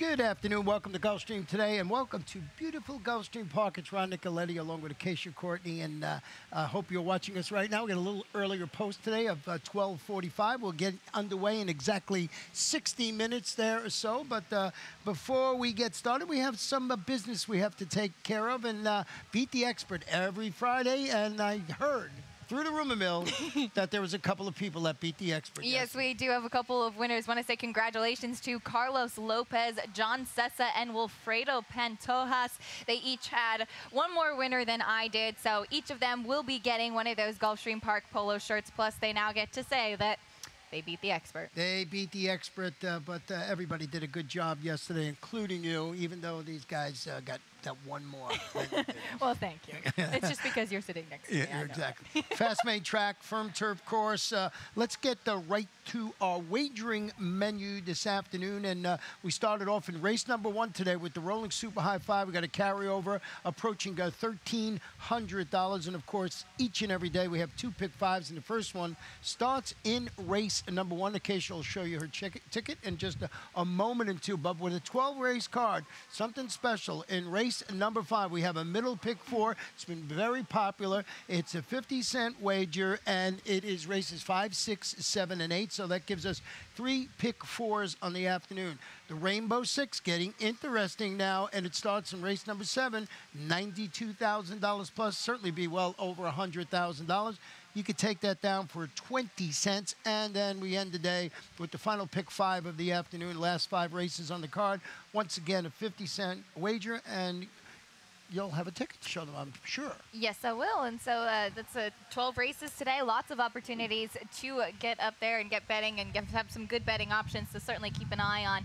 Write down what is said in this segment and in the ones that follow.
Good afternoon. Welcome to Gulfstream today, and welcome to beautiful Gulfstream Park. It's Ron Nicoletti along with Acacia Courtney, and I hope you're watching us right now. We got a little earlier post today of 12:45. We'll get underway in exactly 60 minutes there or so. But before we get started, we have some business we have to take care of, and Beat the Expert every Friday. And I heard through the rumor mill that there was a couple of people that beat the Expert. Yes, we do have a couple of winners. Want to say congratulations to Carlos Lopez, John Sessa, and Wilfredo Pantojas. They each had one more winner than I did, so each of them will be getting one of those Gulfstream Park polo shirts. Plus, they now get to say that they beat the Expert. They beat the Expert, but everybody did a good job yesterday, including you, even though these guys got that one more. Well, thank you. It's just because you're sitting next to me. Yeah, exactly. Fast-made track, firm turf course. Let's get right to our wagering menu this afternoon. And we started off in race number 1 today with the Rolling Super High Five. We got a carryover approaching $1,300. And, of course, each and every day we have 2 pick fives. And the first one starts in race number 1. Acacia will show you her ticket in just a moment or two. But with a 12-race card, something special in race number 5. We have a middle pick 4. It's been very popular. It's a 50-cent wager, and it is races 5, 6, 7, and 8. So that gives us 3 pick 4s on the afternoon. The Rainbow 6 getting interesting now, and it starts in race number 7. $92,000 plus, certainly be well over $100,000. You could take that down for 20 cents, and then we end the day with the final pick 5 of the afternoon, last 5 races on the card. Once again, a 50-cent wager, and you'll have a ticket to show them, I'm sure. Yes, I will. And so that's 12 races today. Lots of opportunities to get up there and get betting and have some good betting options. So certainly keep an eye on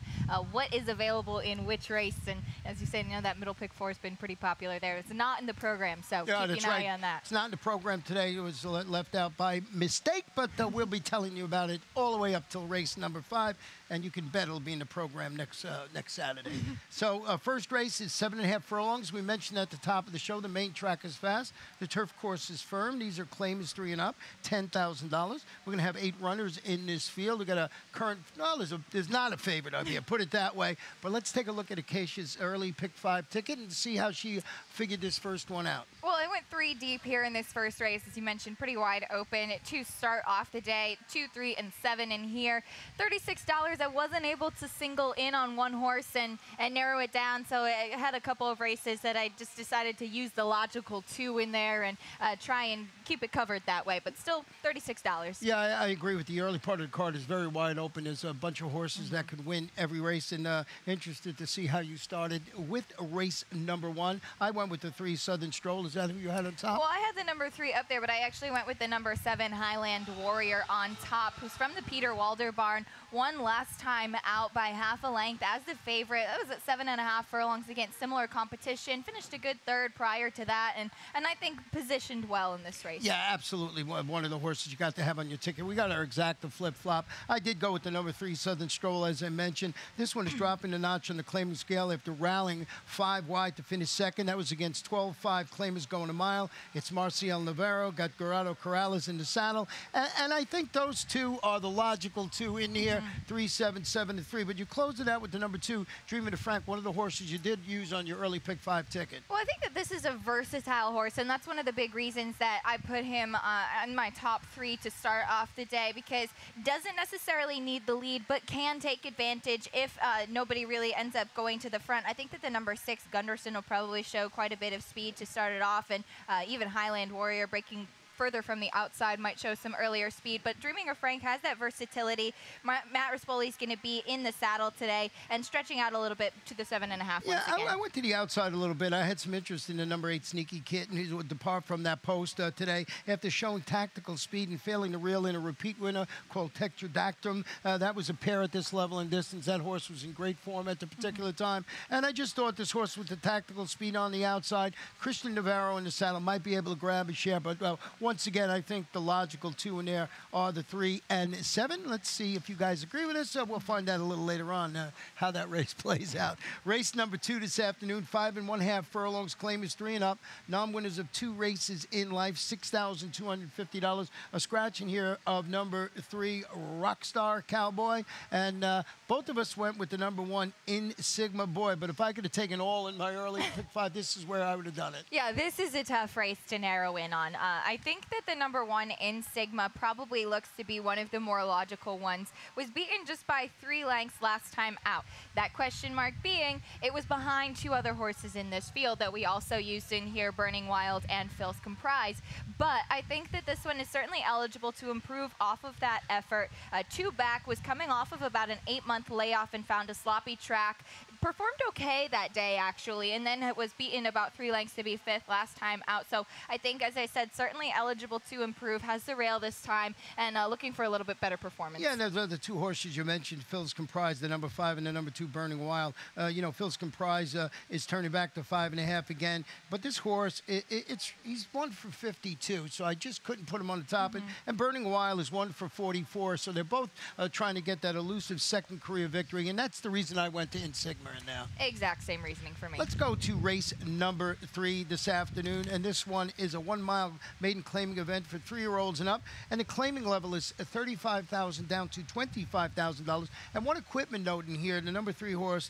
what is available in which race. And as you said, you know, that middle pick 4 has been pretty popular there. It's not in the program, so keep an eye on that. It's not in the program today. It was left out by mistake, but we'll be telling you about it all the way up till race number 5. And you can bet it'll be in the program next Saturday. So first race is 7.5 furlongs. We mentioned at the top of the show, the main track is fast. The turf course is firm. These are claimers 3 and up, $10,000. We're going to have 8 runners in this field. We've got a current, no, there's not a favorite up here, put it that way. But let's take a look at Acacia's early pick 5 ticket and see how she figured this first one out. Well, I went 3 deep here in this first race, as you mentioned, pretty wide open to start off the day. 2, 3, and 7 in here. $36. I wasn't able to single in on one horse and narrow it down, so I had a couple of races that I just decided to use the logical 2 in there and try and keep it covered that way, but still $36. Yeah, I agree with the early part of the card is very wide open. There's a bunch of horses that could win every race, and interested to see how you started with race number 1. I went with the 3 Southern Stroll. Is that who you had on top? Well, I had the number 3 up there, but I actually went with the number 7 Highland Warrior on top, who's from the Peter Walder barn. Won last time out by half a length as the favorite. That was at 7.5 furlongs against similar competition. Finished a good 3rd prior to that, and I think positioned well in this race. Yeah, absolutely. One of the horses you got to have on your ticket. We got our exacta flip-flop. I did go with the number 3 Southern Stroll, as I mentioned. This one is dropping a notch on the claiming scale after rallying 5 wide to finish 2nd. That was against 12-5 claimers going a mile. It's Marcial Navarro, got Gerardo Corrales in the saddle, and I think those 2 are the logical 2 in here. 3, 7, 7, and 3. But you closed it out with the number 2, Dreaming of Frank, one of the horses you did use on your early pick 5 ticket. Well, I think that this is a versatile horse, and that's one of the big reasons that I put him in my top 3 to start off the day, because doesn't necessarily need the lead, but can take advantage if nobody really ends up going to the front. I think that the number 6, Gunderson, will probably show quite a bit of speed to start it off, and even Highland Warrior breaking further from the outside might show some earlier speed, but Dreaming of Frank has that versatility. Matt Rispoli is going to be in the saddle today and stretching out a little bit to the 7.5. Yeah, I went to the outside a little bit. I had some interest in the number 8 Sneaky Kitten, who would depart from that post today after showing tactical speed and failing to reel in a repeat winner called Tetradactylum. That was a pair at this level and distance. That horse was in great form at the particular time, and I just thought this horse with the tactical speed on the outside, Christian Navarro in the saddle might be able to grab a share, but once again, I think the logical 2 in there are the 3 and 7. Let's see if you guys agree with us. We'll find out a little later on how that race plays out. Race number 2 this afternoon, 5 1/2 furlongs. Claim is 3 and up. Non-winners of 2 races in life, $6,250. A scratch in here of number 3, Rockstar Cowboy. And both of us went with the number 1, In Sigma Boy. But if I could have taken all in my early pick 5, this is where I would have done it. Yeah, this is a tough race to narrow in on. I think that the number 1, In Sigma, probably looks to be one of the more logical ones. Was beaten just by 3 lengths last time out. That question mark being, it was behind 2 other horses in this field that we also used in here, Burning Wild and Phil's Comprise. But I think that this one is certainly eligible to improve off of that effort. 2 back, was coming off of about an 8-month layoff and found a sloppy track. Performed okay that day, actually, and then it was beaten about 3 lengths to be 5th last time out. So I think, as I said, certainly eligible to improve, has the rail this time, and looking for a little bit better performance. Yeah, and those are the 2 horses you mentioned, Phil's Comprise, the number 5, and the number 2, Burning Wild. You know, Phil's Comprise is turning back to 5 1/2 again, but this horse, he's 1 for 52, so I just couldn't put him on the top. And Burning Wild is 1 for 44, so they're both trying to get that elusive second career victory, and that's the reason I went to In Sigma in now. Exact same reasoning for me. Let's go to race number 3 this afternoon, and this one is a 1-mile maiden claiming event for 3-year-olds and up, and the claiming level is $35,000 down to $25,000. And one equipment note in here, the number 3 horse,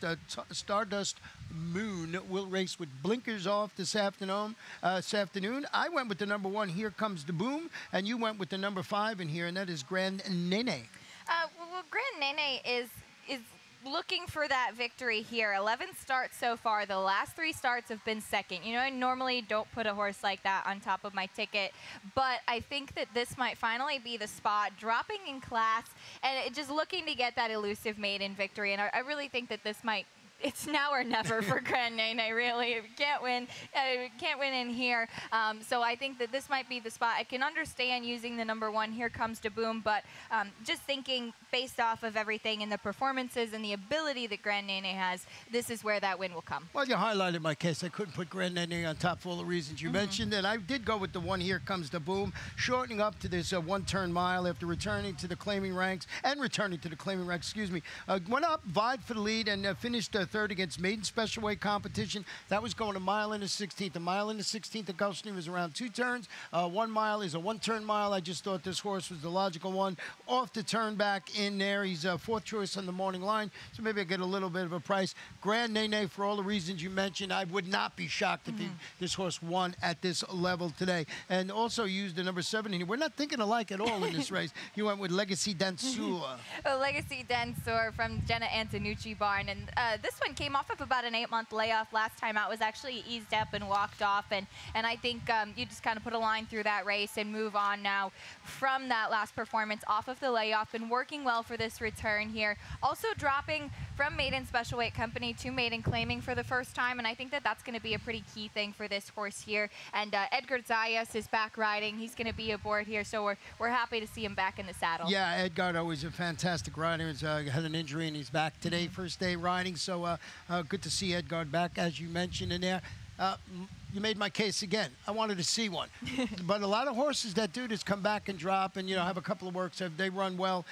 Stardust Moon, will race with blinkers off this afternoon. I went with the number 1, Here Comes the Boom, and you went with the number 5 in here, and that is Grand Nene. Well, Grand Nene is looking for that victory here. 11 starts so far. The last 3 starts have been second. You know, I normally don't put a horse like that on top of my ticket, but I think that this might finally be the spot, dropping in class and just looking to get that elusive maiden victory. And I really think that this might, it's now or never for Grand Nene, really. Can't win in here. So I think that this might be the spot. I can understand using the number 1, Here Comes the Boom, but just thinking based off of everything and the performances and the ability that Grand Nene has, this is where that win will come. Well, you highlighted my case. I couldn't put Grand Nene on top for all the reasons you mentioned, and I did go with the 1, Here Comes the Boom, shortening up to this 1-turn mile after returning to the claiming ranks, went up, vied for the lead, and finished 3rd against maiden special weight competition. That was going a mile and a 16th. A mile and a 16th at Gulfstream is around 2 turns. 1 mile is a 1-turn mile. I just thought this horse was the logical one. Off the turn back in there. He's 4th choice on the morning line, so maybe I get a little bit of a price. Grand Nene, for all the reasons you mentioned, I would not be shocked if this horse won at this level today. And also used the number 7 in here. We're not thinking alike at all in this race. You went with Legacy Danseur. Legacy Danseur from Jenna Antonucci barn, and this one came off of about an 8-month layoff last time out, was actually eased up and walked off, and I think you just kind of put a line through that race and move on now from that last performance off of the layoff, and working well for this return here. Also dropping from maiden special weight company to maiden claiming for the first time, and I think that that's going to be a pretty key thing for this horse here. And Edgar Zayas is back riding. He's going to be aboard here, so we're happy to see him back in the saddle. Yeah, Edgar always a fantastic rider. He's had an injury and he's back today, first day riding, so good to see Edgar back, as you mentioned in there. You made my case again. I wanted to see one. But a lot of horses that do this come back and drop and, you know, have a couple of works. They run well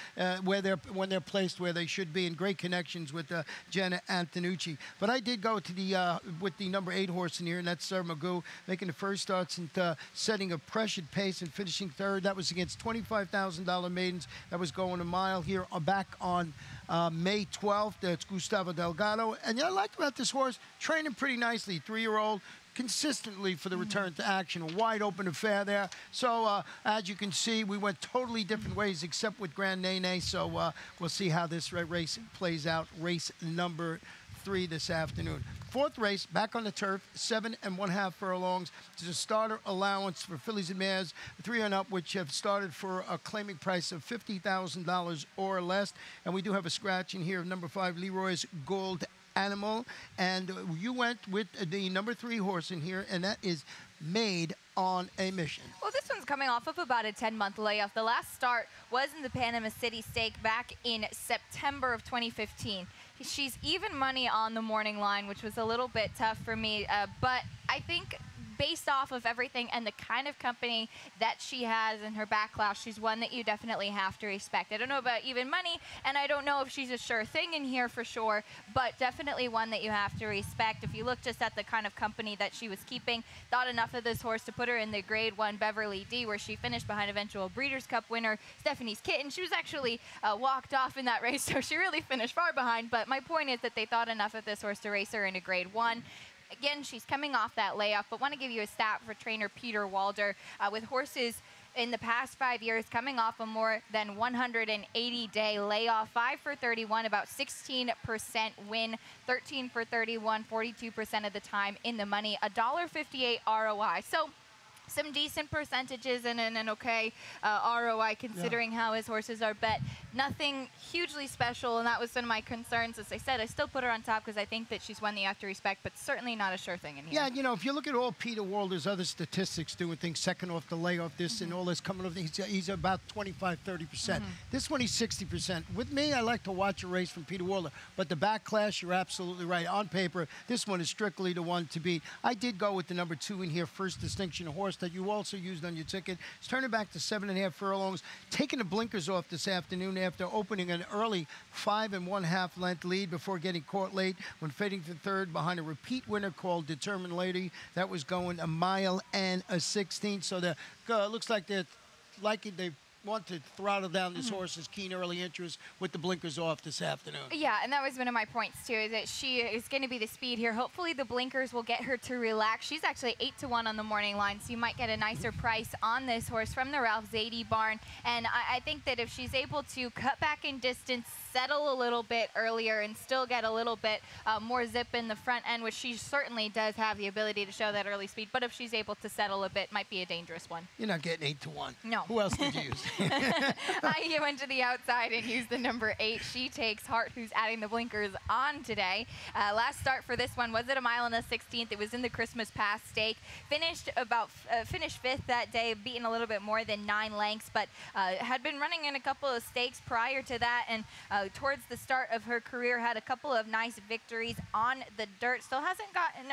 when they're placed where they should be, and great connections with Jenna Antonucci. But I did go to the with the number 8 horse in here, and that's Sir Magoo, making the first starts and setting a pressured pace and finishing 3rd. That was against $25,000 maidens. That was going a mile here back on May 12th. It's Gustavo Delgado. And I like about this horse, training pretty nicely, 3-year-old. Consistently for the return to action. A wide open affair there. So as you can see, we went totally different ways except with Grand Nene. So we'll see how this race plays out. Race number 3 this afternoon. 4th race, back on the turf, 7 1/2 furlongs. There's a starter allowance for fillies and mares, 3 and up, which have started for a claiming price of $50,000 or less. And we do have a scratch in here of number 5, Leroy's Gold Animal, and you went with the number 3 horse in here, and that is Made on a Mission. Well, this one's coming off of about a 10-month layoff. The last start was in the Panama City Stake back in September of 2015. She's even money on the morning line, which was a little bit tough for me, but I think based off of everything and the kind of company that she has in her backlash, she's one that you definitely have to respect. I don't know about even money, and I don't know if she's a sure thing in here for sure, but definitely one that you have to respect. If you look just at the kind of company that she was keeping, thought enough of this horse to put her in the Grade 1 Beverly D, where she finished behind eventual Breeders' Cup winner Stephanie's Kitten. She was actually walked off in that race, so she really finished far behind, but my point is that they thought enough of this horse to race her in a Grade 1. Again, she's coming off that layoff, but want to give you a stat for trainer Peter Walder. With horses in the past 5 years coming off a more than 180-day layoff, 5 for 31, about 16% win, 13 for 31, 42% of the time in the money, $1.58 ROI. So some decent percentages and an okay ROI considering how his horses are bet. Nothing hugely special, and that was one of my concerns. As I said, I still put her on top because I think that she's one that you have to respect, but certainly not a sure thing in here. Yeah, you know, if you look at all Peter Walder's other statistics, doing things second off the layoff, this and all this coming off, he's about 25, 30%. This one, he's 60%. With me, I like to watch a race from Peter Walder, but the backlash, you're absolutely right. On paper, this one is strictly the one to beat. I did go with the number 2 in here, First Distinction, a horse that you also used on your ticket. It's turning back to 7.5 furlongs, taking the blinkers off this afternoon after opening an early 5 1/2 length lead before getting caught late when fading to third behind a repeat winner called Determined Lady. That was going 1 mile and a 16th. So the looks like they're they want to throttle down this horse's keen early interest with the blinkers off this afternoon. Yeah, and that was one of my points too, is that she is going to be the speed here. Hopefully the blinkers will get her to relax. She's actually 8-1 on the morning line, so you might get a nicer price on this horse from the Ralph Zadie barn. And I think that if she's able to cut back in distance, settle a little bit earlier, and still get a little bit more zip in the front end, which she certainly does have the ability to show that early speed, but if she's able to settle a bit, might be a dangerous one. You're not getting 8-1. No. Who else did you use? I went to the outside and used the number 8. She takes Heart, who's adding the blinkers on today. Last start for this one was at 1 mile and a 16th. It was in the Christmas Pass stake. Finished 5th that day, beaten a little bit more than 9 lengths, but had been running in a couple of stakes prior to that, and towards the start of her career had a couple of nice victories on the dirt. Still hasn't gotten,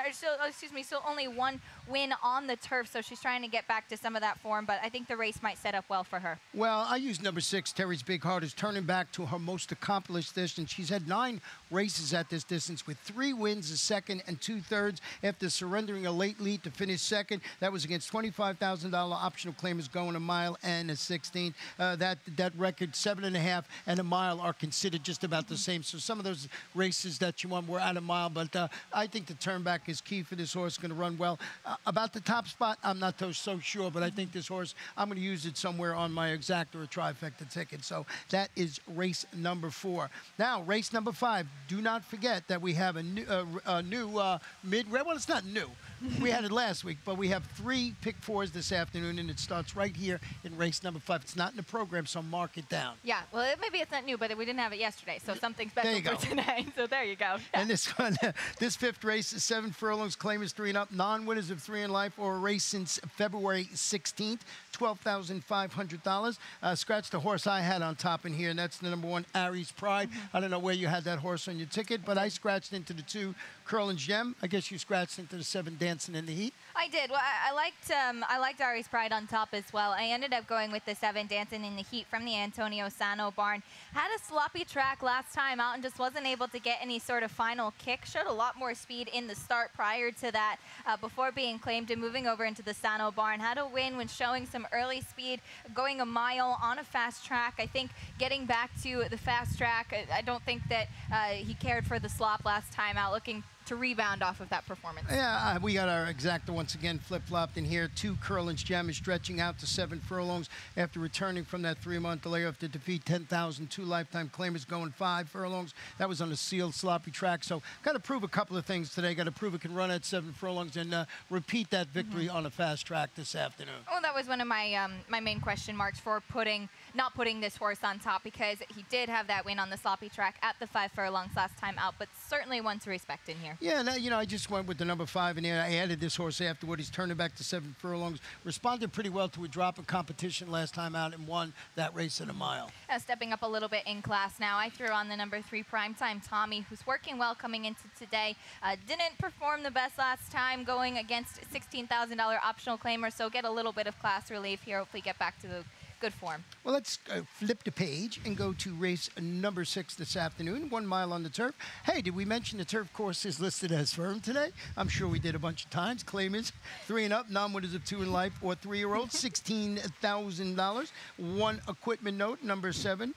still only 1 win on the turf, so she's trying to get back to some of that form, but I think the race might set up well for her. Well, I used number 6, Terry's Big Heart, is turning back to her most accomplished distance. She's had 9 races at this distance with 3 wins, a second and 2/3 after surrendering a late lead to finish second. That was against $25,000 optional claimers going 1 mile and a 16th. That record, 7.5 and 1 mile, are considered just about the same. So some of those races that you want were at 1 mile, but I think the turn back is key for this horse. Going to run well. About the top spot, I'm not so sure, but I think this horse, I'm going to use it somewhere on my exact or a trifecta ticket. So that is race number 4. Now, race number 5. Do not forget that we have a new mid-race. Well, it's not new. We had it last week, but we have 3 pick 4s this afternoon, and it starts right here in race number 5. It's not in the program, so mark it down. Yeah, well, maybe it's not new, but we didn't have it yesterday, so something special for tonight. So there you go. And this one, this 5th race is 7 furlongs, claimers 3 and up, non-winners of 3 in life, or a race since February 16th, $12,500. Scratch the horse I had on top in here, and that's the number 1, Aries Pride. I don't know where you had that horse on your ticket, but I scratched into the 2, Curlin' Gem. I guess you scratched into the 7, Dancing in the Heat. I did. Well, I liked Aries Pride on top as well. I ended up going with the 7, Dancing in the Heat from the Antonio Sano barn. Had a sloppy track last time out and just wasn't able to get any sort of final kick. Showed a lot more speed in the start prior to that before being claimed and moving over into the Sano barn. Had a win when showing some early speed, going 1 mile on a fast track. I think getting back to the fast track, I don't think that he cared for the slop last time out, looking to rebound off of that performance. Yeah, we got our exacta once again flip-flopped in here. 2, Curlin's Gem is stretching out to 7 furlongs after returning from that 3-month layoff to defeat 10,000. 2 lifetime claimers going 5 furlongs. That was on a sealed, sloppy track. So got to prove a couple of things today. Got to prove it can run at 7 furlongs and repeat that victory on a fast track this afternoon. Well, that was one of my my main question marks for putting not putting this horse on top because he did have that win on the sloppy track at the 5 furlongs last time out, but certainly one to respect in here. Yeah, you know, I just went with the number 5 in there. I added this horse afterward. He's turning back to 7 furlongs. Responded pretty well to a drop in competition last time out and won that race at a mile. Stepping up a little bit in class now, I threw on the number 3 Primetime Tommy, who's working well coming into today. Didn't perform the best last time, going against $16,000 optional claimer, so get a little bit of class relief here. Hopefully get back to the good form. Well, let's flip the page and go to race number 6 this afternoon, 1 mile on the turf. Hey, did we mention the turf course is listed as firm today? I'm sure we did a bunch of times. Claim is 3 and up, non-winners of 2 in life or 3-year-olds, $16,000. One equipment note, number 7.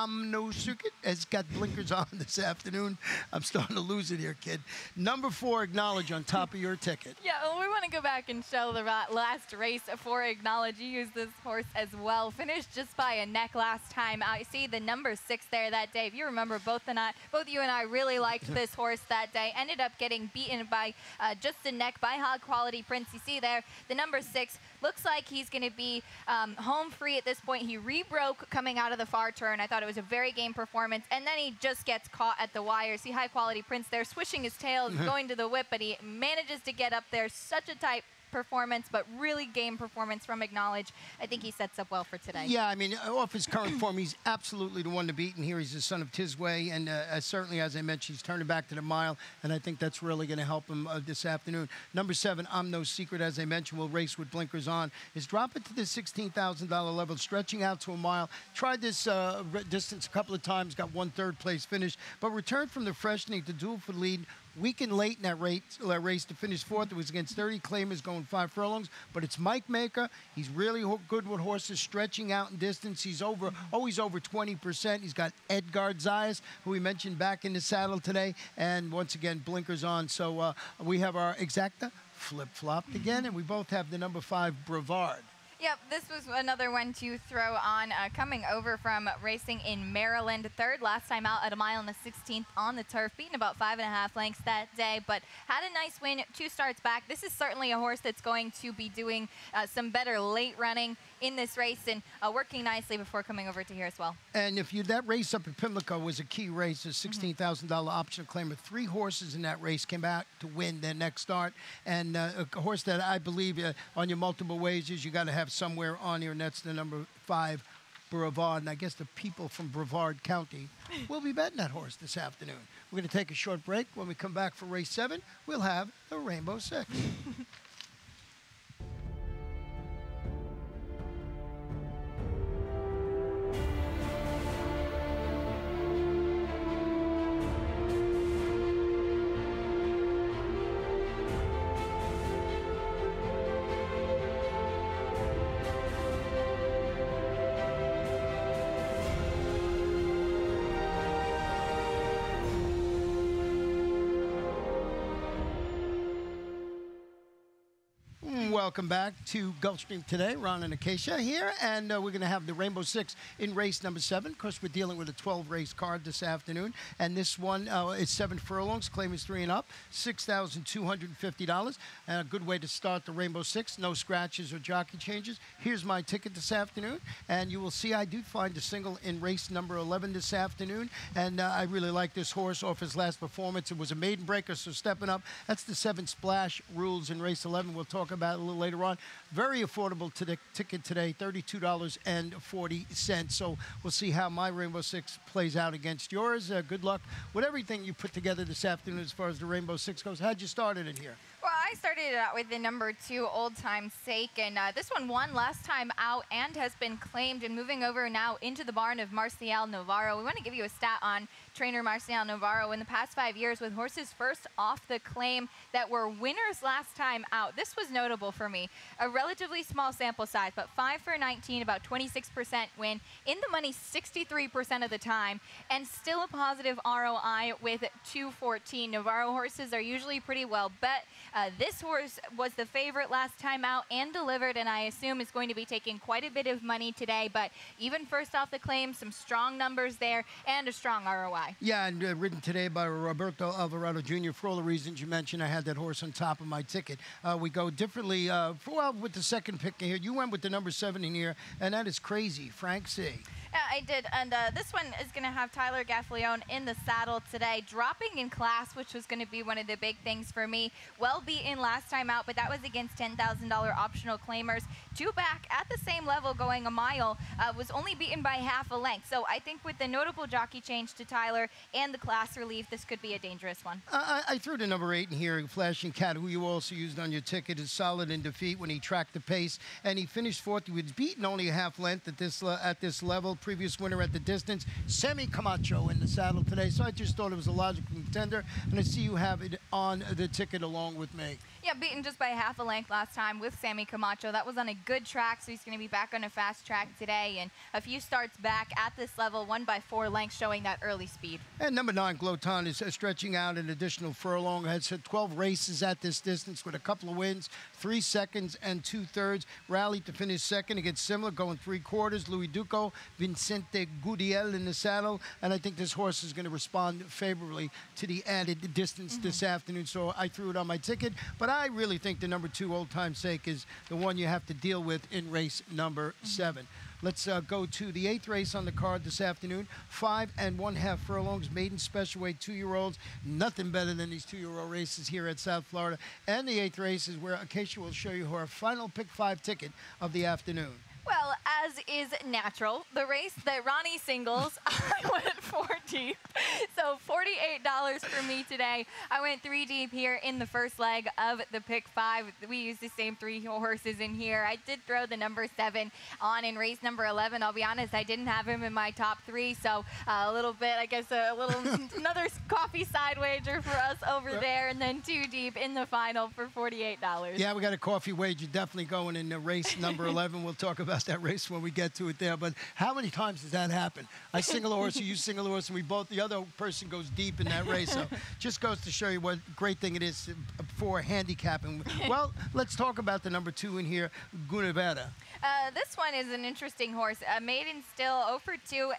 No Circuit has got blinkers on this afternoon. I'm starting to lose it here, kid. Number 4, Acknowledge on top of your ticket. Yeah, well, we want to go back and show the last race for Acknowledge. You used this horse as well. Finished just by a neck last time out. You see the number 6 there that day. If you remember, both you and I really liked this horse that day. Ended up getting beaten by just a neck by High Quality Prince. You see there, the number 6 looks like he's going to be home free at this point. He rebroke coming out of the far turn. I thought it was a very game performance, and then he just gets caught at the wire. See High Quality Prince there swishing his tail, going to the whip, but he manages to get up there. Such a tight performance, but really game performance from Acknowledge. I think he sets up well for today. Yeah, I mean, off his current form, he's absolutely the one to beat, and here he's the son of Tisway, and certainly, as I mentioned, he's turning back to the mile, and I think that's really going to help him this afternoon. Number 7, I'm No Secret, as I mentioned, will race with blinkers on, is dropping to the $16,000 level, stretching out to a mile. Tried this distance a couple of times, got 1 third-place finish, but returned from the freshening to duel for the lead. Weakened late in that race to finish 4th. It was against 30 claimers going 5 furlongs, but it's Mike Maker. He's really good with horses, stretching out in distance. He's always over 20%. He's got Edgar Zayas, who we mentioned back in the saddle today, and once again, blinkers on. So we have our exacta flip-flopped again, and we both have the number 5 Brevard. Yep, this was another one to throw on, coming over from racing in Maryland. 3rd last time out at a mile and the 16th on the turf, beating about 5.5 lengths that day, but had a nice win 2 starts back. This is certainly a horse that's going to be doing some better late running in this race and working nicely before coming over to here as well. And if that race up at Pimlico was a key race, a $16,000 optional claimer. 3 horses in that race came out to win their next start, and a horse that I believe on your multiple wagers you got to have somewhere on here, and that's the number 5 Brevard. And I guess the people from Brevard County will be betting that horse this afternoon. We're going to take a short break. When we come back for race 7, we'll have the Rainbow 6. Welcome back to Gulfstream today. Ron and Acacia here, and we're going to have the Rainbow 6 in race number 7. Of course, we're dealing with a 12-race card this afternoon, and this one is 7 furlongs. Claim is 3 and up, $6,250. And a good way to start the Rainbow 6. No scratches or jockey changes. Here's my ticket this afternoon, and you will see I do find a single in race number 11 this afternoon, and I really like this horse off his last performance. It was a maiden breaker, so stepping up. That's the 7 splash rules in race 11. We'll talk about it a little later on. Very affordable to the ticket today, $32.40. So we'll see how my Rainbow 6 plays out against yours. Good luck with everything you put together this afternoon as far as the Rainbow 6 goes. How'd you start it in here? Well, I started it out with the number 2, Old Time Sake, and this one won last time out and has been claimed, and moving over now into the barn of Marcial Navarro. We want to give you a stat on trainer Marcial Navarro in the past 5 years with horses first off the claim that were winners last time out. This was notable for me. A relatively small sample size, but 5 for 19, about 26% win, in the money 63% of the time, and still a positive ROI with 214. Navarro horses are usually pretty well bet. This horse was the favorite last time out and delivered, and I assume is going to be taking quite a bit of money today, but even first off the claim, some strong numbers there and a strong ROI. why. Yeah, and ridden today by Roberto Alvarado Jr. For all the reasons you mentioned, I had that horse on top of my ticket. We go differently. Well, with the second pick here, you went with the number 7 in here, and that is Crazy, Frank C. Yeah, I did, and this one is going to have Tyler Gaffalione in the saddle today, dropping in class, which was going to be one of the big things for me. Well beaten last time out, but that was against $10,000 optional claimers. 2 back at the same level going a mile, was only beaten by half a length. So I think with the notable jockey change to Tyler and the class relief, this could be a dangerous one. I threw the number 8 in here, Flashing Cat, who you also used on your ticket, is solid in defeat when he tracked the pace, and he finished 4th. He was beaten only a half length at this level. Previous winner at the distance, Sammy Camacho in the saddle today. So I just thought it was a logical contender, and I see you have it on the ticket along with me. Yeah, beaten just by half a length last time with Sammy Camacho. That was on a good track, so he's going to be back on a fast track today. And a few starts back at this level, won by 4 lengths, showing that early speed. And number 9, Gloton, is stretching out an additional furlong. Has had 12 races at this distance with a couple of wins, 3 seconds and 2/3. Rallied to finish second against Simler, going 3/4. Louis Duco, Vicente Gudiel in the saddle. And I think this horse is going to respond favorably to the added distance this afternoon. So I threw it on my ticket. But I really think the number 2, Old Time Sake, is the one you have to deal with in race number 7. Let's go to the 8th race on the card this afternoon. 5 1/2 furlongs, maiden special weight 2-year-olds. Nothing better than these 2-year-old races here at South Florida. And the 8th race is where Acacia will show you her final pick 5 ticket of the afternoon. Well, as is natural, the race that Ronnie singles, I went 4 deep. So $48 for me today. I went 3 deep here in the first leg of the pick 5. We used the same 3 horses in here. I did throw the number 7 on in race number 11. I'll be honest, I didn't have him in my top 3, so a little bit, I guess, another coffee side wager for us over there, and then 2 deep in the final for $48. Yeah, we got a coffee wager definitely going in race number 11. We'll talk about that race when we get to it there. But how many times does that happen? I single a horse, you single a horse, and the other person goes deep in that race. So just goes to show you what great thing it is for handicapping. Well, let's talk about the number 2 in here, Gunevera. This one is an interesting horse. Maiden still 0 for 2,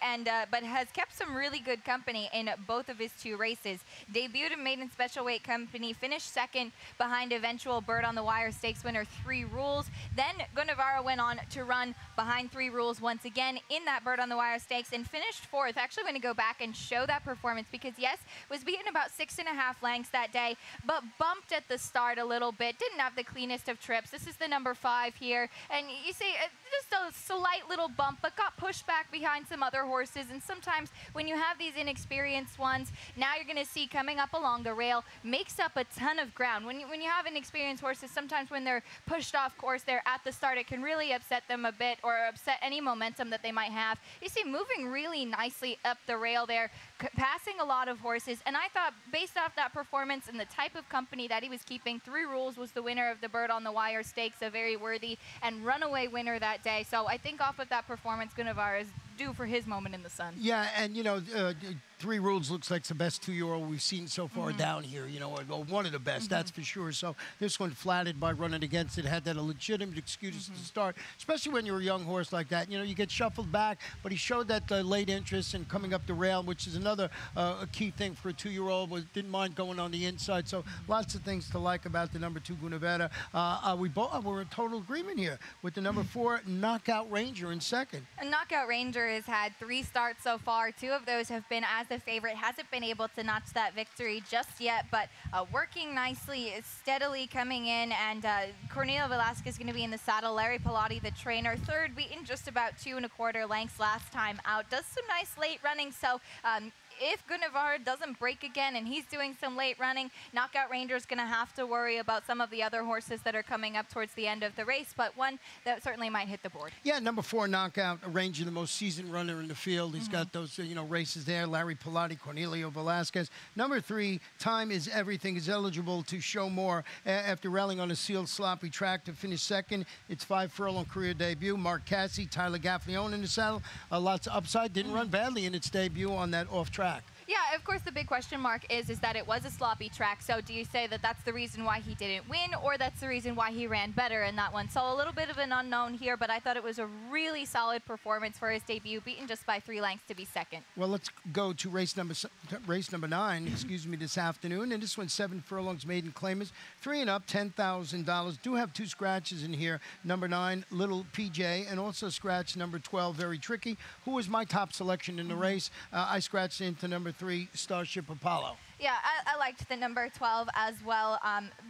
but has kept some really good company in both of his 2 races. Debuted in Maiden Special Weight Company, finished second behind eventual Bird on the Wire Stakes winner 3 Rules. Then Gunevara went on to run behind 3 Rules once again in that Bird on the Wire Stakes and finished 4th. Actually, going to go back and show that performance because, yes, was beaten about 6.5 lengths that day, but bumped at the start a little bit. Didn't have the cleanest of trips. This is the number 5 here. And you see, just a slight little bump, but got pushed back behind some other horses. And sometimes when you have these inexperienced ones, now you're going to see coming up along the rail, makes up a ton of ground. When you have inexperienced horses, sometimes when they're pushed off course there at the start, it can really upset them a bit or upset any momentum that they might have. You see moving really nicely up the rail there, passing a lot of horses. And I thought, based off that performance and the type of company that he was keeping, 3 Rules was the winner of the Bird on the Wire Stakes, a very worthy and runaway winner that day. So I think off of that performance, Gunevara is due for his moment in the sun. Yeah, and, 3 Rules looks like the best 2-year-old we've seen so far down here, or one of the best, that's for sure. So this one flattered by running against it, had that a legitimate excuse to start, especially when you're a young horse like that. You get shuffled back, but he showed that late interest in coming up the rail, which is another a key thing for a 2-year-old. Didn't mind going on the inside. So lots of things to like about the number 2 Gunevera. We're in total agreement here with the number 4 Knockout Ranger in second. And Knockout Ranger has had 3 starts so far. 2 of those have been as the favorite. Hasn't been able to notch that victory just yet, but working nicely, steadily coming in. And Cornelio Velasquez is going to be in the saddle. Larry Pilati, the trainer, third, beaten just about 2 1/4 lengths last time out. Does some nice late running. So if Gunevara doesn't break again and he's doing some late running, Knockout Ranger is going to have to worry about some of the other horses that are coming up towards the end of the race, but one that certainly might hit the board. Yeah, number 4 Knockout Ranger, the most seasoned runner in the field. He's got those races there. Larry Pilati, Cornelio Velasquez. Number 3, Time Is Everything, is eligible to show more after rallying on a sealed sloppy track to finish second. It's 5 furlong career debut. Mark Cassie, Tyler Gaffalione in the saddle. Lots of upside. Didn't run badly in its debut on that off track. Yeah, Yeah, of course, the big question mark is that it was a sloppy track. So do you say that that's the reason why he didn't win, or that's the reason why he ran better in that one? So a little bit of an unknown here, but I thought it was a really solid performance for his debut, beaten just by 3 lengths to be second. Well, let's go to race number 9, excuse me, this afternoon. And this one's 7 furlongs, maiden claimers, 3 and up, $10,000. Do have 2 scratches in here. Number 9, Little PJ, and also scratch number 12, Very Tricky, who was my top selection in the race. I scratched into number 3, Starship Apollo. Yeah, I liked the number 12 as well.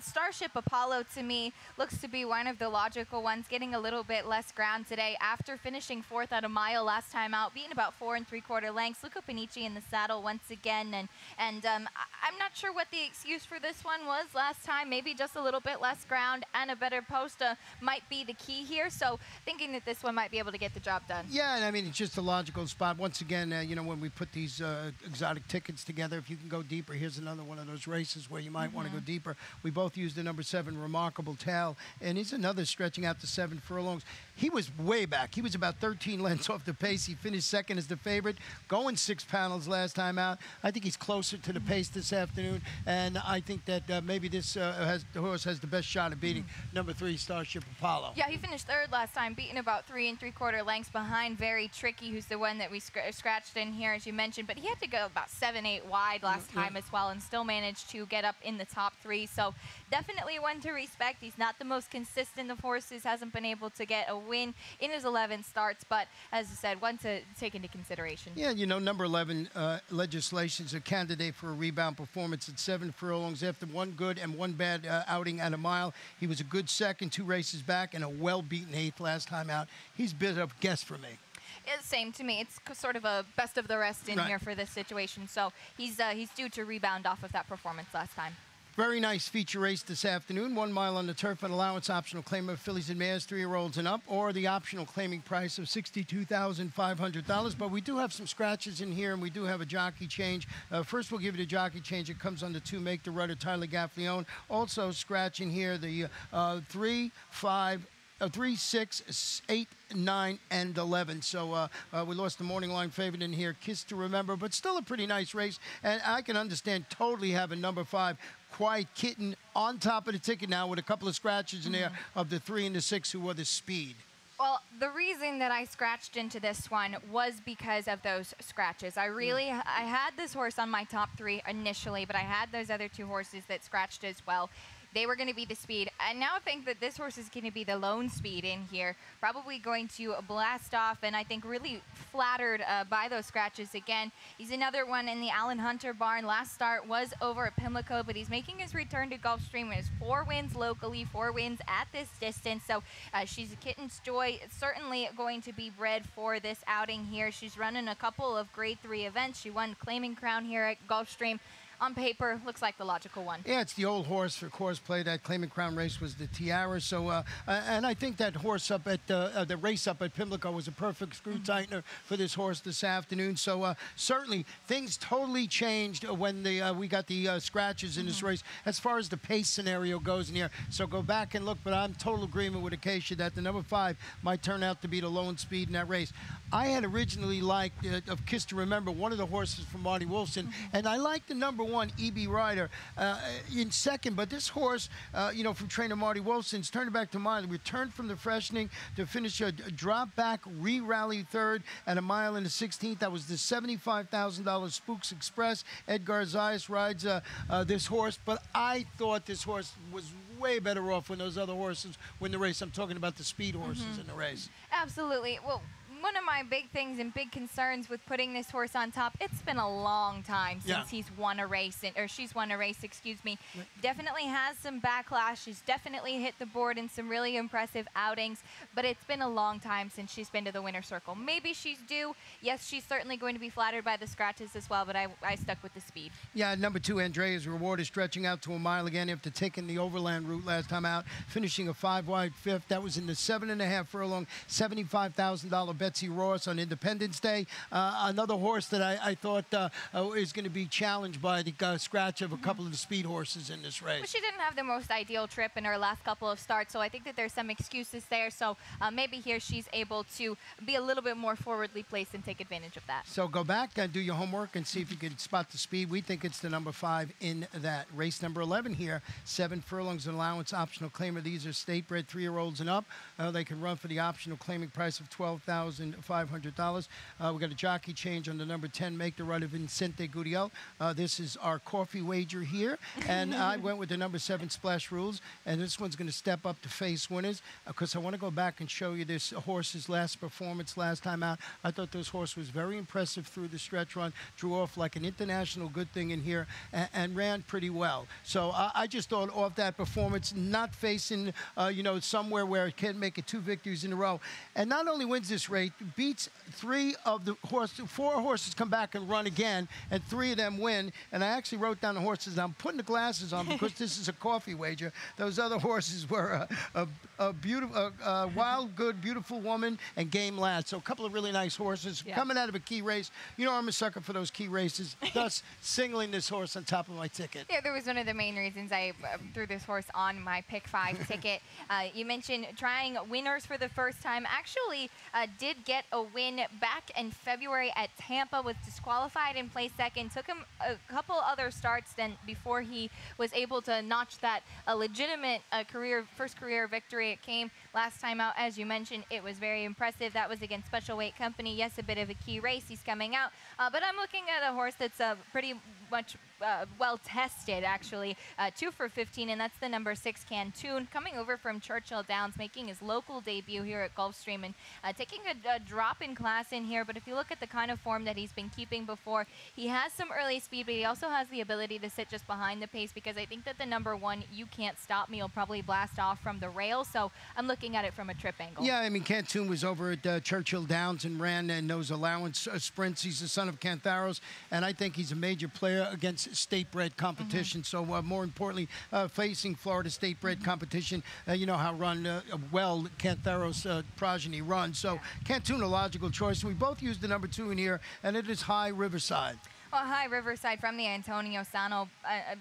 Starship Apollo, to me, looks to be one of the logical ones, getting a little bit less ground today after finishing 4th at a mile last time out, being about 4 3/4 lengths. Luca Panici in the saddle once again, and I'm not sure what the excuse for this one was last time. Maybe just a little bit less ground and a better post might be the key here. So thinking that this one might be able to get the job done. Yeah, and I mean, it's just a logical spot. Once again, you know, when we put these exotic tickets together, if you can go deeper, here's another one of those races where you might want to go deeper. We both used the number 7, Remarkable Tale, and he's another stretching out to 7 furlongs. He was way back. He was about 13 lengths off the pace. He finished second as the favorite, going 6 panels last time out. I think he's closer to the pace this afternoon, and I think that maybe this horse has the best shot at beating number 3, Starship Apollo. Yeah, he finished 3rd last time, beating about 3 3/4 lengths behind Very Tricky, who's the one that we scratched in here, as you mentioned. But he had to go about 7, 8 wide last time as well, and still managed to get up in the top 3. So definitely one to respect. He's not the most consistent of horses, hasn't been able to get a win in his 11 starts, but as I said, one to take into consideration. Yeah, you know, number 11, Legislation's a candidate for a rebound performance at 7 furlongs after 1 good and 1 bad outing at a mile. He was a good second, 2 races back, and a well-beaten 8th last time out. He's a bit of a guess for me. Same to me. It's sort of a best of the rest in here for this situation. So he's due to rebound off of that performance last time. Very nice feature race this afternoon. 1 mile on the turf, an allowance optional claim of fillies and mares, 3-year-olds and up, or the optional claiming price of $62,500. But we do have some scratches in here, and we do have a jockey change. First, we'll give you the jockey change. It comes on the 2, Make the Rudder, Tyler Gaffleone. Also scratching here the 3, 6, 8, 9, and 11. So we lost the morning line favorite in here, Kiss to Remember, but still a pretty nice race. And I can understand totally having number 5, Quiet Kitten, on top of the ticket now with a couple of scratches in there of the 3 and the 6 who were the speed. Well, the reason that I scratched into this one was because of those scratches. I had this horse on my top 3 initially, but I had those other 2 horses that scratched as well. They were going to be the speed. I now think that this horse is going to be the lone speed in here, probably going to blast off, and I think really flattered by those scratches again. He's another one in the Alan Hunter barn. Last start was over at Pimlico, but he's making his return to Gulfstream. He has 4 wins locally, 4 wins at this distance. So she's a kitten's joy. Certainly going to be bred for this outing here. She's running a couple of grade 3 events. She won Claiming Crown here at Gulfstream. On paper, looks like the logical one. Yeah, it's the old horse for course play. That Claiming Crown race was the Tiara. So, and I think that horse up at the race up at Pimlico was a perfect screw tightener for this horse this afternoon. So certainly things totally changed when we got the scratches in this race as far as the pace scenario goes in here. So go back and look, but I'm total agreement with Acacia that the number 5 might turn out to be the lone speed in that race. I had originally liked of Kiss to Remember, one of the horses from Marty Wolfson, and I liked the number 1, E.B. Rider, in second. But this horse, you know, from trainer Marty Wolfson's turned back to mile, returned from the freshening to finish a drop back, re-rally 3rd at a mile in the 16th. That was the $75,000 Spooks Express. Ed Garzias rides this horse, but I thought this horse was way better off when those other horses win the race. I'm talking about the speed horses in the race. Absolutely. Well, one of my big things and big concerns with putting this horse on top, it's been a long time since he's won a race, or she's won a race, excuse me. Definitely has some backlash. She's definitely hit the board in some really impressive outings, but it's been a long time since she's been to the winner's circle. Maybe she's due. Yes, she's certainly going to be flattered by the scratches as well, but I stuck with the speed. Yeah, number 2, Andrea's Reward is stretching out to a mile again after taking the overland route last time out, finishing a 5 wide 5th. That was in the 7.5 furlong, $75,000 bet Betsy Ross on Independence Day. Another horse that I thought is going to be challenged by the scratch of a couple of the speed horses in this race. Well, she didn't have the most ideal trip in her last couple of starts, so I think that there's some excuses there. So maybe here she's able to be a little bit more forwardly placed and take advantage of that. So go back and do your homework and see if you can spot the speed. We think it's the number 5 in that. Race number 11 here, 7 furlongs and allowance optional claimer. These are state-bred 3-year-olds and up. They can run for the optional claiming price of $12,500. We got a jockey change on the number 10, Make the Run of Vincente Guriel. This is our coffee wager here. And I went with the number 7, Splash Rules. And this one's going to step up to face winners because I want to go back and show you this horse's last performance last time out. I thought this horse was very impressive through the stretch run, drew off like an international good thing in here, and ran pretty well. So I just thought off that performance, not facing, somewhere where it can't make it 2 victories in a row. And not only wins this race, beats 4 horses come back and run again, and 3 of them win. And I actually wrote down the horses. I'm putting the glasses on because this is a coffee wager. Those other horses were a beautiful, wild, good, beautiful woman and Game Lad. So a couple of really nice horses coming out of a key race. You know I'm a sucker for those key races, thus singling this horse on top of my ticket. Yeah, that was one of the main reasons I threw this horse on my pick 5 ticket. You mentioned trying winners for the first time. Actually did get a win back in February at Tampa, was disqualified and placed second. Took him a couple other starts then before he was able to notch that legitimate first career victory. It came last time out, as you mentioned. It was very impressive. That was against Special Weight Company. Yes, a bit of a key race. He's coming out. But I'm looking at a horse that's pretty much well tested, actually. 2 for 15, and that's the number 6, Cantoon, coming over from Churchill Downs, making his local debut here at Gulfstream, and taking a drop in class in here. But if you look at the kind of form that he's been keeping before, he has some early speed, but he also has the ability to sit just behind the pace, because I think that the number 1, You Can't Stop Me, will probably blast off from the rail. So I'm looking at it from a trip angle. Yeah, I mean, Cantoon was over at Churchill Downs and ran in those allowance sprints. He's the son of Cantharos, and I think he's a major player against state-bred competition. So more importantly, facing Florida state-bred competition, you know how well Cantharos progeny runs. So Cantoon, a logical choice. We both used the number 2 in here, and it is High Riverside. Well, High Riverside from the Antonio Sano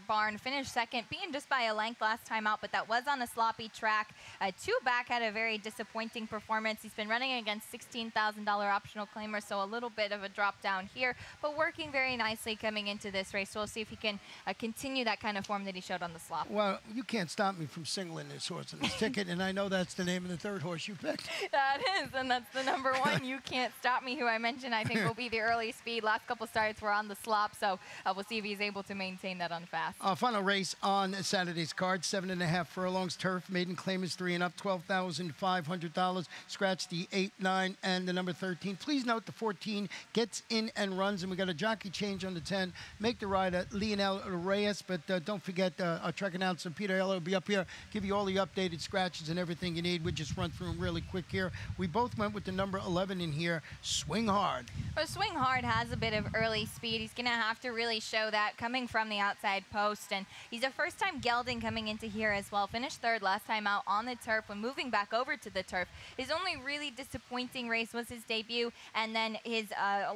barn finished second, beaten just by a length last time out, but that was on a sloppy track. 2 back had a very disappointing performance. He's been running against $16,000 optional claimers, so a little bit of a drop down here, but working very nicely coming into this race. So we'll see if he can continue that kind of form that he showed on the slop. Well, you can't stop me from singling this horse on this ticket, and I know that's the name of the 3rd horse you picked. That is, and that's the number 1, You Can't Stop Me, who I mentioned I think will be the early speed. Last couple starts were on the slop, so we'll see if he's able to maintain that on fast. Final race on Saturday's card, 7.5 furlongs, turf, maiden claim is 3 and up, $12,500. Scratch the 8, 9, and the number 13. Please note the 14 gets in and runs, and we got a jockey change on the 10. Make the rider Lionel Reyes, but don't forget our track announcer Peter Eller will be up here, give you all the updated scratches and everything you need. We'll just run through them really quick here. We both went with the number 11 in here, Swing Hard. Well, Swing Hard has a bit of early speed. He's going to have to really show that coming from the outside post, and he's a first-time gelding coming into here as well. Finished 3rd last time out on the turf when moving back over to the turf. His only really disappointing race was his debut, and then his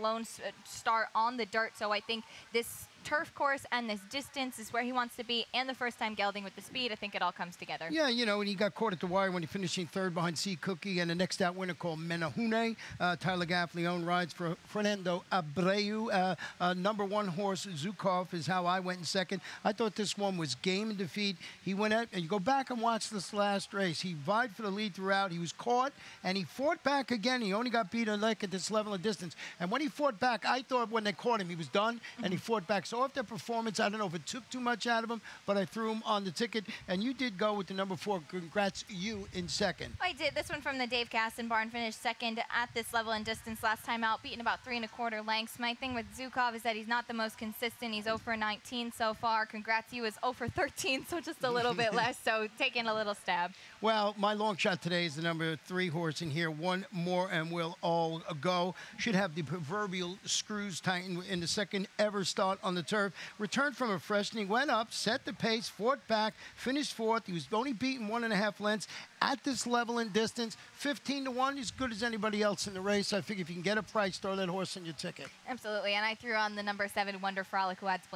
lone start on the dirt. So I think this turf course and this distance is where he wants to be, and the first time gelding with the speed, I think it all comes together. Yeah, you know, and he got caught at the wire when he finishing 3rd behind Sea Cookie, and the next out winner called Menahune. Tyler Gaffleone rides for Fernando Abreu. Number 1 horse, Zukov, is how I went in 2nd. I thought this one was game in defeat. He went out, and you go back and watch this last race. He vied for the lead throughout. He was caught, and he fought back again. He only got beat like at this level of distance. And when he fought back, I thought when they caught him, he was done, and he fought back. So off their performance, I don't know if it took too much out of him, but I threw him on the ticket, and you did go with the number 4. Congrats, you in 2nd. I did. This one from the Dave Caston barn finished 2nd at this level and distance last time out, beaten about 3 1/4 lengths. My thing with Zukov is that he's not the most consistent. He's 0 for 19 so far. Congrats, you is 0 for 13, so just a little bit less, so taking a little stab. Well, my long shot today is the number 3 horse in here. One more and we'll all go. Should have the proverbial screws tightened in the 2nd ever start on the turf, returned from a freshening, went up, set the pace, fought back, finished fourth. He was only beaten 1.5 lengths at this level and distance. 15-1, as good as anybody else in the race. I figure if you can get a price, throw that horse in your ticket. Absolutely, and I threw on the number 7 Wonder Frolic, who adds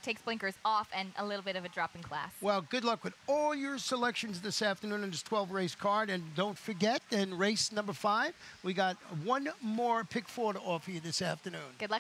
takes blinkers off and a little bit of a drop in class. Well, good luck with all your selections this afternoon in this 12-race card. And don't forget, in race number 5, we got one more pick 4 to offer you this afternoon. Good luck.